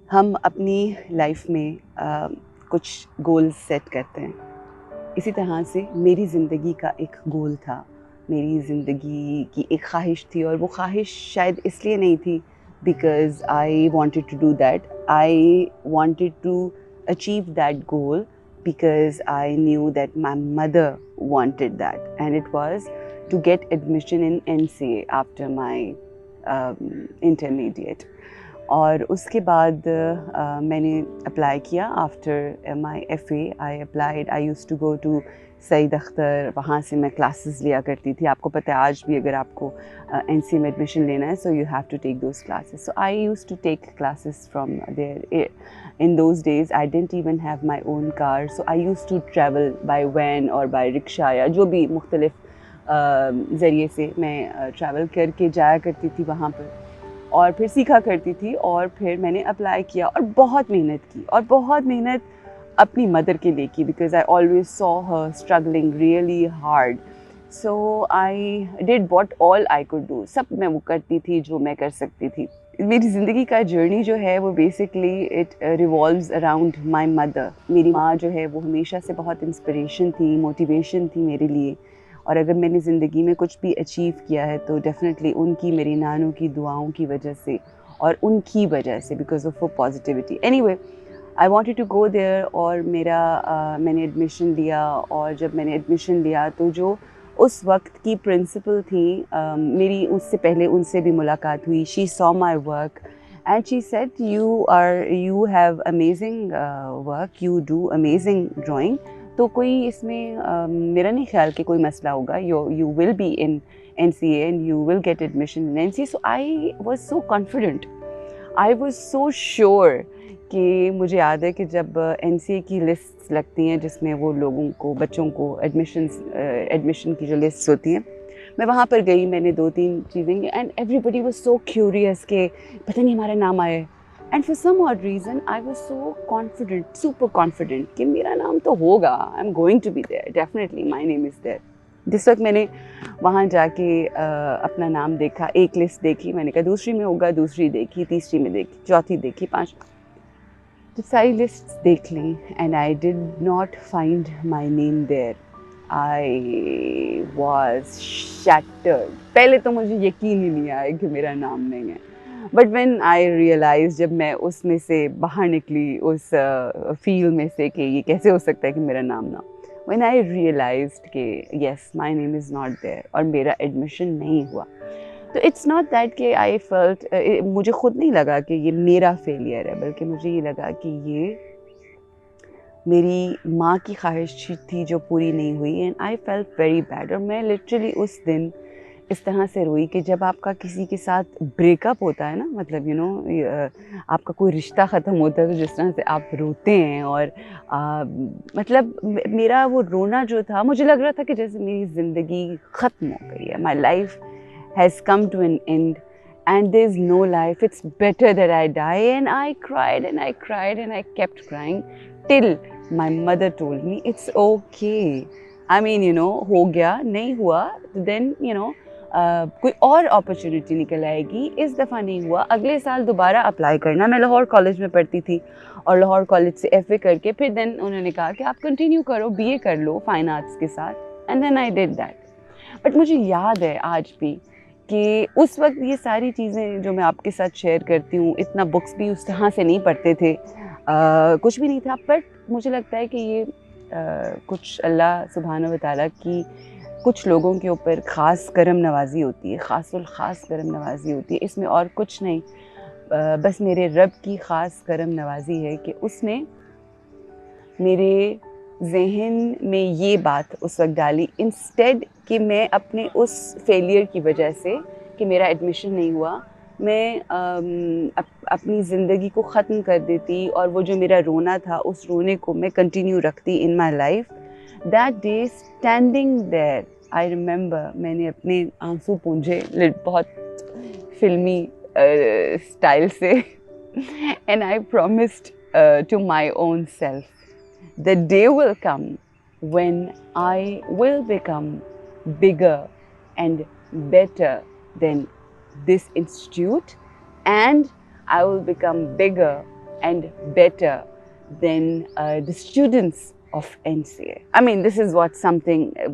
ہم اپنی لائف میں کچھ گولز سیٹ کرتے ہیں. اسی طرح سے میری زندگی کا ایک گول تھا، میری زندگی کی ایک خواہش تھی، اور وہ خواہش شاید اس لیے نہیں تھی because I wanted to do that. I wanted to achieve that goal because I knew that my mother wanted that, and it was to get admission in NCA after my intermediate. اور اس کے بعد میں نے apply کیا after my F A. I applied. I use to go to Saeed Akhtar. وہاں سے میں classes لیا کرتی تھی. آپ کو پتہ ہے آج بھی اگر آپ کو این سی میں ایڈمیشن لینا ہے so you have to take those classes. So I use to take classes from there. In those days I didn't even have my own car, so I use to travel by van اور by rickshaw یا جو بھی مختلف ذریعے سے میں travel کر کے جایا کرتی تھی وہاں پر, اور پھر سیکھا کرتی تھی. اور پھر میں نے اپلائی کیا اور بہت محنت کی, اور بہت محنت اپنی مدر کے لیے کی because I always saw her struggling really hard. So I did what all I could do. سب میں وہ کرتی تھی جو میں کر سکتی تھی. میری زندگی کا جرنی جو ہے وہ basically it revolves around my mother. میری ماں جو ہے وہ ہمیشہ سے بہت انسپریشن تھی, موٹیویشن تھی میرے لیے. اور اگر میں نے زندگی میں کچھ بھی اچیو کیا ہے تو ڈیفینیٹلی ان کی, میری نانوں کی دعاؤں کی وجہ سے اور ان کی وجہ سے, بیکاز آف وہ positivity. Anyway I wanted to go there, اور میں نے ایڈمیشن لیا. اور جب میں نے ایڈمیشن لیا تو جو اس وقت کی پرنسپل تھیں, میری اس سے پہلے ان سے بھی ملاقات ہوئی. She saw my work and she said you have amazing work, you do amazing drawing. تو کوئی اس میں میرا نہیں خیال کہ کوئی مسئلہ ہوگا. You will be in N C A and you will get admission in N C A. So I was so confident, I was so sure کہ مجھے یاد ہے کہ جب این سی اے کی لسٹس لگتی ہیں جس میں وہ لوگوں کو, بچوں کو ایڈمیشن کی جو لسٹس ہوتی ہیں, میں وہاں پر گئی. میں نے 2-3 چیزیں کی and everybody was so curious کہ پتہ نہیں ہمارا نام آئے. And for some odd reason I was so confident, super confident کہ میرا نام تو ہوگا. I am going to be there, definitely my name is there. جس وقت میں نے وہاں جا کے اپنا نام دیکھا, ایک لسٹ دیکھی, میں نے کہا دوسری میں ہوگا, دوسری دیکھی, تیسری میں دیکھی, چوتھی دیکھی, تو ساری لسٹ دیکھ لیں and I did not find my name there. I was shattered. پہلے تو مجھے یقین ہی نہیں آیا کہ میرا نام نہیں ہے. بٹ وین آئی ریئلائز, جب میں اس میں سے باہر نکلی, اس فیلڈ میں سے کہ یہ کیسے ہو سکتا ہے کہ میرا نام نہ ہو, when I realized کہ yes my name is not there اور میرا ایڈمیشن نہیں ہوا. تو اٹس ناٹ دیٹ کہ آئی فیلٹ, مجھے خود نہیں لگا کہ یہ میرا فیلئر ہے, بلکہ مجھے یہ لگا کہ یہ میری ماں کی خواہش تھی جو پوری نہیں ہوئی. And I felt very bad. اور میں لٹرلی اس دن اس طرح سے روئی کہ جب آپ کا کسی کے ساتھ بریک اپ ہوتا ہے نا, مطلب آپ کا کوئی رشتہ ختم ہوتا ہے تو جس طرح سے آپ روتے ہیں, اور مطلب میرا وہ رونا جو تھا, مجھے لگ رہا تھا کہ جیسے میری زندگی ختم ہو گئی ہے. My life has come to an end and there's no life, it's better that I die. And I cried and I cried and I kept crying till my mother told me it's okay. I mean ہو گیا, نہیں ہوا then کوئی اور opportunity نکل آئے گی. اس دفعہ نہیں ہوا, اگلے سال دوبارہ اپلائی کرنا. میں لاہور کالج میں پڑھتی تھی, اور لاہور کالج سے ایف اے کر کے پھر دین انہوں نے کہا کہ آپ کنٹینیو کرو, بی اے کر لو فائن آرٹس کے ساتھ. And then I did that. But مجھے یاد ہے آج بھی کہ اس وقت یہ ساری چیزیں جو میں آپ کے ساتھ شیئر کرتی ہوں, اتنا بکس بھی اس طرح سے نہیں پڑھتے تھے, کچھ بھی نہیں تھا. بٹ مجھے لگتا ہے کہ یہ کچھ اللہ سبحانہ و تعالیٰ کی کچھ لوگوں کے اوپر خاص کرم نوازی ہوتی ہے, خاص الخاص کرم نوازی ہوتی ہے. اس میں اور کچھ نہیں, بس میرے رب کی خاص کرم نوازی ہے کہ اس نے میرے ذہن میں یہ بات اس وقت ڈالی, انسٹیڈ کہ میں اپنے اس فیلئر کی وجہ سے کہ میرا ایڈمیشن نہیں ہوا, میں اپنی زندگی کو ختم کر دیتی, اور وہ جو میرا رونا تھا اس رونے کو میں کنٹینیو رکھتی in my life. That day standing there I remember, میں نے اپنے آنسو پونجھے بہت فلمی اسٹائل سے, and I promised to my own self the day will come when I will become bigger and better than this institute, and I will become bigger and better than the students of NCA. I mean, this is what something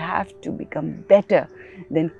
have to become better than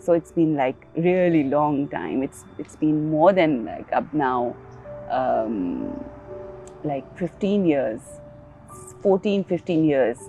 So it's been like really long time. It's been more than like up now like 15 years, 14-15 years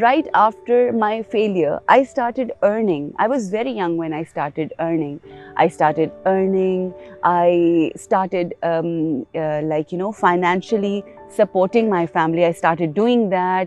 right after my failure, I started earning. I was very young when I started earning. I started financially supporting my family. I started doing that.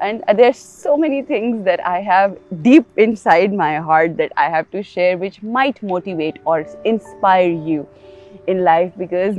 And there's so many things that I have deep inside my heart that I have to share which might motivate or inspire you in life, because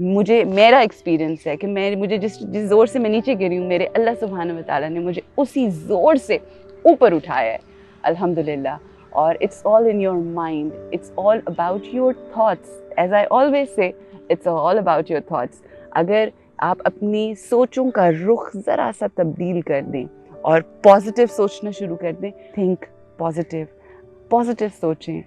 مجھے میرا experience ہے کہ مجھے جس زور سے میں نیچے گری ہوں میرے اللہ سبحانہ و تعالیٰ نے مجھے اسی زور سے اوپر اٹھایا ہے الحمدللہ. اور it's all in your mind, it's all about your thoughts. As I always say it's all about your thoughts. اگر آپ اپنی سوچوں کا رخ ذرا سا تبدیل کر دیں اور پازیٹیو سوچنا شروع کر دیں, تھنک پازیٹیو سوچیں.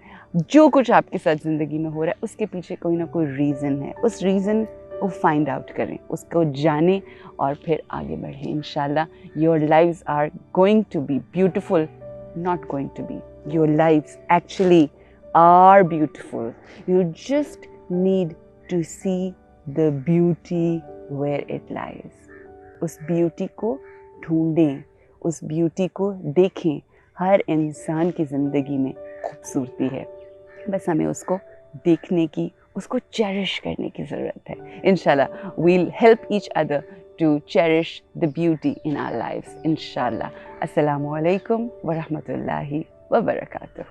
جو کچھ آپ کے ساتھ زندگی میں ہو رہا ہے اس کے پیچھے کوئی نہ کوئی ریزن ہے, اس ریزن کو فائنڈ آؤٹ کریں, اس کو جانیں اور پھر آگے بڑھیں. انشاءاللہ your lives are going to be beautiful, not going to be. Your lives actually are beautiful. You just need to see the beauty where it lies. اس بیوٹی کو ڈھونڈیں, اس بیوٹی کو دیکھیں. ہر انسان کی زندگی میں خوبصورتی ہے, بس ہمیں اس کو دیکھنے کی, اس کو چیریش کرنے کی ضرورت ہے. انشاءاللہ we'll help each other to cherish the beauty in our lives. Inshallah. Assalamu alaikum wa rahmatullahi wa barakatuh.